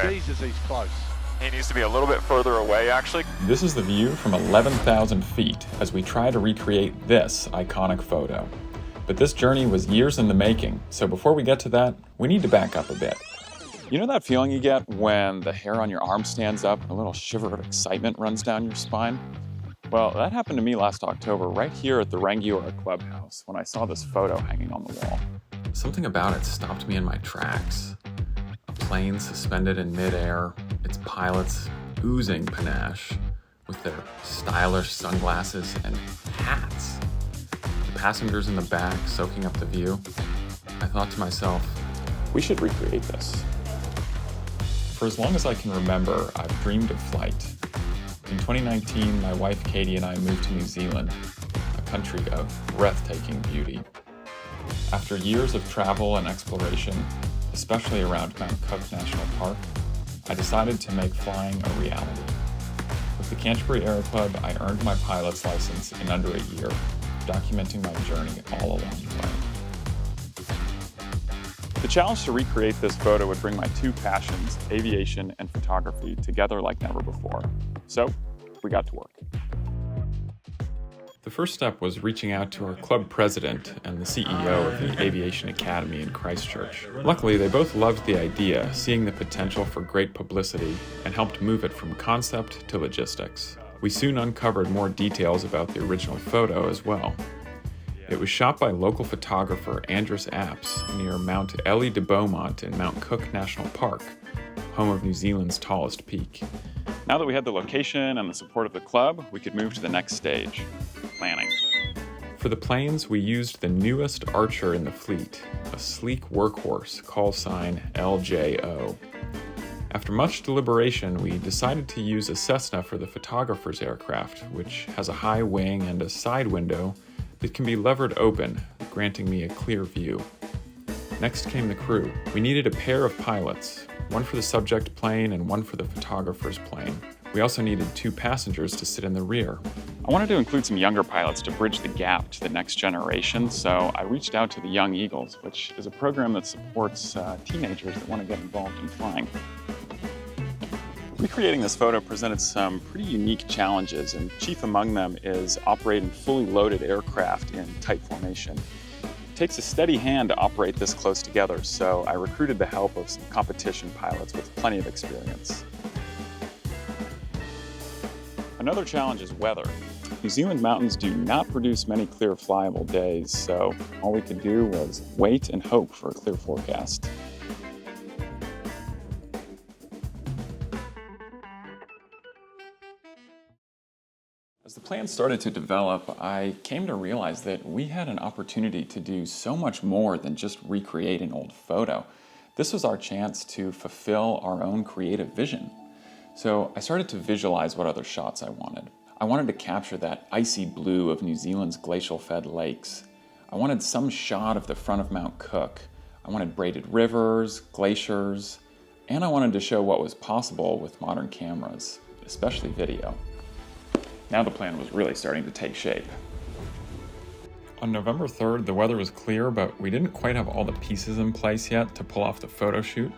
there. Jesus, he's close. He needs to be a little bit further away, actually. This is the view from 11,000 feet as we try to recreate this iconic photo. But this journey was years in the making, so before we get to that, we need to back up a bit. You know that feeling you get when the hair on your arm stands up and a little shiver of excitement runs down your spine? Well, that happened to me last October right here at the Rangiora Clubhouse when I saw this photo hanging on the wall. Something about it stopped me in my tracks. A plane suspended in midair, its pilots oozing panache with their stylish sunglasses and hats. The passengers in the back soaking up the view. I thought to myself, we should recreate this. For as long as I can remember, I've dreamed of flight. In 2019, my wife Katie and I moved to New Zealand, a country of breathtaking beauty. After years of travel and exploration, especially around Mount Cook National Park, I decided to make flying a reality. With the Canterbury Aero Club, I earned my pilot's license in under a year, documenting my journey all along the way. The challenge to recreate this photo would bring my two passions, aviation and photography, together like never before. So, we got to work. The first step was reaching out to our club president and the CEO of the Aviation Academy in Christchurch. Luckily, they both loved the idea, seeing the potential for great publicity, and helped move it from concept to logistics. We soon uncovered more details about the original photo as well. It was shot by local photographer Andres Alps near Mount Elie de Beaumont in Mount Cook National Park, home of New Zealand's tallest peak. Now that we had the location and the support of the club, we could move to the next stage, planning. For the planes, we used the newest Archer in the fleet, a sleek workhorse, call sign LJO. After much deliberation, we decided to use a Cessna for the photographer's aircraft, which has a high wing and a side window that can be levered open, granting me a clear view. Next came the crew. We needed a pair of pilots, one for the subject plane and one for the photographer's plane. We also needed two passengers to sit in the rear. I wanted to include some younger pilots to bridge the gap to the next generation, so I reached out to the Young Eagles, which is a program that supports teenagers that want to get involved in flying. Recreating this photo presented some pretty unique challenges, and chief among them is operating fully loaded aircraft in tight formation. It takes a steady hand to operate this close together, so I recruited the help of some competition pilots with plenty of experience. Another challenge is weather. New Zealand mountains do not produce many clear flyable days, so all we could do was wait and hope for a clear forecast. As the plan started to develop, I came to realize that we had an opportunity to do so much more than just recreate an old photo. This was our chance to fulfill our own creative vision. So I started to visualize what other shots I wanted. I wanted to capture that icy blue of New Zealand's glacial-fed lakes. I wanted some shot of the front of Mount Cook. I wanted braided rivers, glaciers, and I wanted to show what was possible with modern cameras, especially video. Now the plan was really starting to take shape. On November 3rd, the weather was clear, but we didn't quite have all the pieces in place yet to pull off the photo shoot.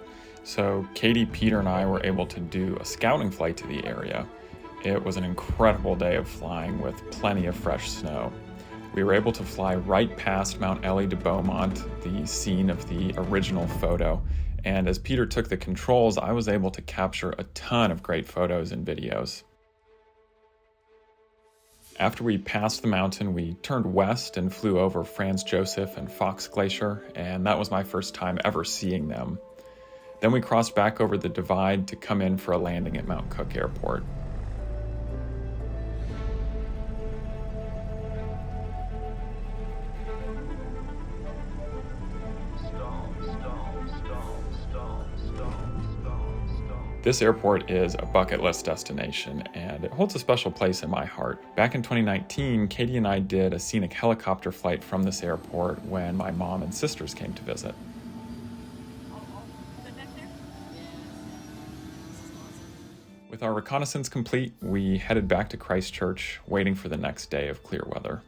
So Katie, Peter, and I were able to do a scouting flight to the area. It was an incredible day of flying with plenty of fresh snow. We were able to fly right past Mount Elie de Beaumont, the scene of the original photo. And as Peter took the controls, I was able to capture a ton of great photos and videos. After we passed the mountain, we turned west and flew over Franz Josef and Fox Glacier, and that was my first time ever seeing them. Then we crossed back over the divide to come in for a landing at Mount Cook Airport. This airport is a bucket list destination, and it holds a special place in my heart. Back in 2019, Katie and I did a scenic helicopter flight from this airport when my mom and sisters came to visit. With our reconnaissance complete, we headed back to Christchurch, waiting for the next day of clear weather.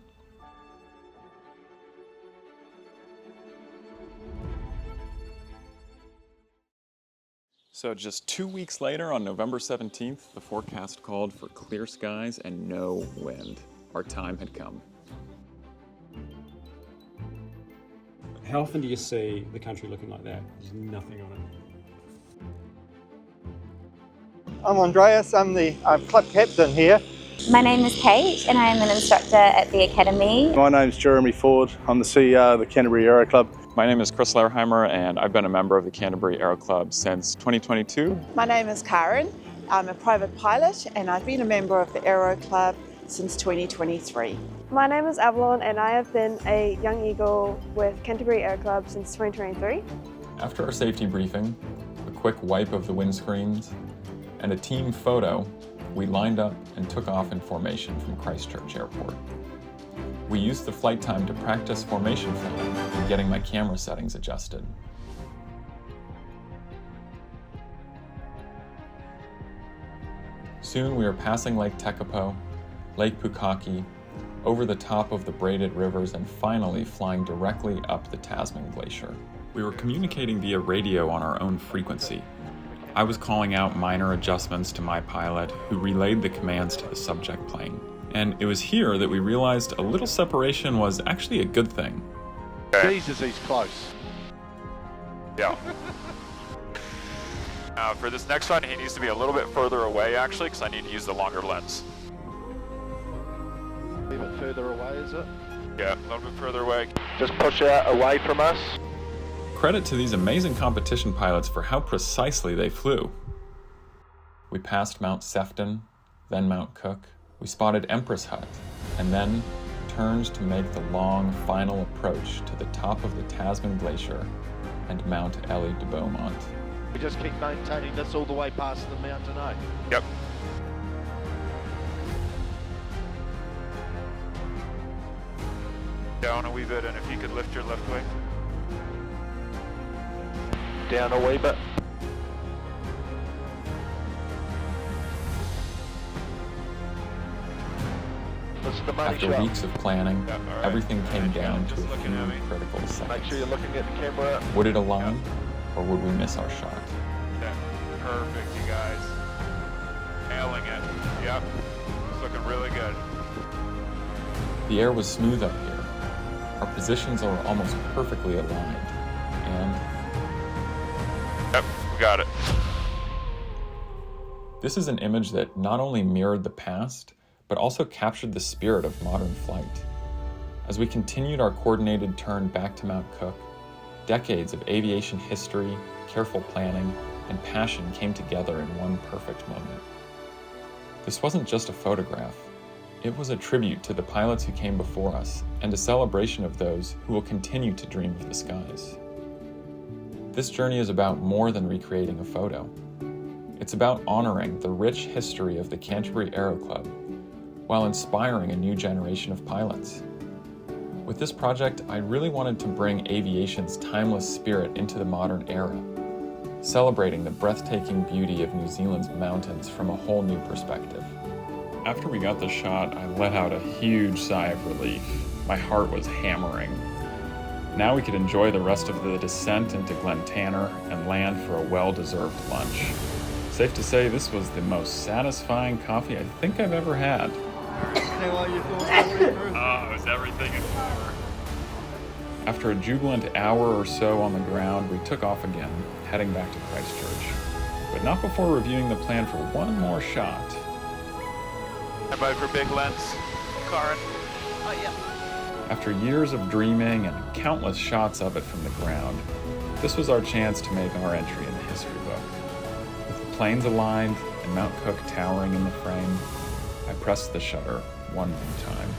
So just 2 weeks later, on November 17th, the forecast called for clear skies and no wind. Our time had come. How often do you see the country looking like that? There's nothing on it. I'm Andreas, I'm the club captain here. My name is Kate and I am an instructor at the Academy. My name's Jeremy Ford. I'm the CEO of the Canterbury Aero Club. My name is Chris Lehrheimer, and I've been a member of the Canterbury Aero Club since 2022. My name is Karen. I'm a private pilot and I've been a member of the Aero Club since 2023. My name is Avalon and I have been a Young Eagle with Canterbury Aero Club since 2023. After our safety briefing, a quick wipe of the windscreens, and a team photo, we lined up and took off in formation from Christchurch Airport. We used the flight time to practice formation flying and getting my camera settings adjusted. Soon we were passing Lake Tekapo, Lake Pukaki, over the top of the braided rivers, and finally flying directly up the Tasman Glacier. We were communicating via radio on our own frequency. I was calling out minor adjustments to my pilot, who relayed the commands to the subject plane. And it was here that we realized a little separation was actually a good thing. Jesus, he's close. Yeah. For this next one, he needs to be a little bit further away, actually, because I need to use the longer lens. A bit further away, is it? Yeah, a little bit further away. Just push out away from us. Credit to these amazing competition pilots for how precisely they flew. We passed Mount Sefton, then Mount Cook. We spotted Empress Hut, and then turned to make the long final approach to the top of the Tasman Glacier and Mount Elie de Beaumont. We just keep maintaining this all the way past the mountain, eh? Yep. Down a wee bit, and if you could lift your left wing. Down a wee bit. This is the money After shot. weeks of planning, Yeah, all right. everything came down to Just a looking at me. few critical Make seconds. sure you're looking at the camera. Would it align, or would we miss our shot? Yeah, perfect, you guys. Nailing it. Yep. It's looking really good. The air was smooth up here. Our positions are almost perfectly aligned, and Yep, we got it. this is an image that not only mirrored the past, but also captured the spirit of modern flight. As we continued our coordinated turn back to Mount Cook, decades of aviation history, careful planning, and passion came together in one perfect moment. This wasn't just a photograph. It was a tribute to the pilots who came before us, and a celebration of those who will continue to dream of the skies. This journey is about more than recreating a photo. It's about honoring the rich history of the Canterbury Aero Club, while inspiring a new generation of pilots. With this project, I really wanted to bring aviation's timeless spirit into the modern era, celebrating the breathtaking beauty of New Zealand's mountains from a whole new perspective. After we got the shot, I let out a huge sigh of relief. My heart was hammering. Now we could enjoy the rest of the descent into Glen Tanner and land for a well-deserved lunch. Safe to say, this was the most satisfying coffee I think I've ever had. Oh, it was everything and more. After a jubilant hour or so on the ground, we took off again, heading back to Christchurch. But not before reviewing the plan for one more shot. Everybody for big lens. Karen. Oh yeah. After years of dreaming and countless shots of it from the ground, this was our chance to make our entry in the history book. With the planes aligned and Mount Cook towering in the frame, I pressed the shutter one more time.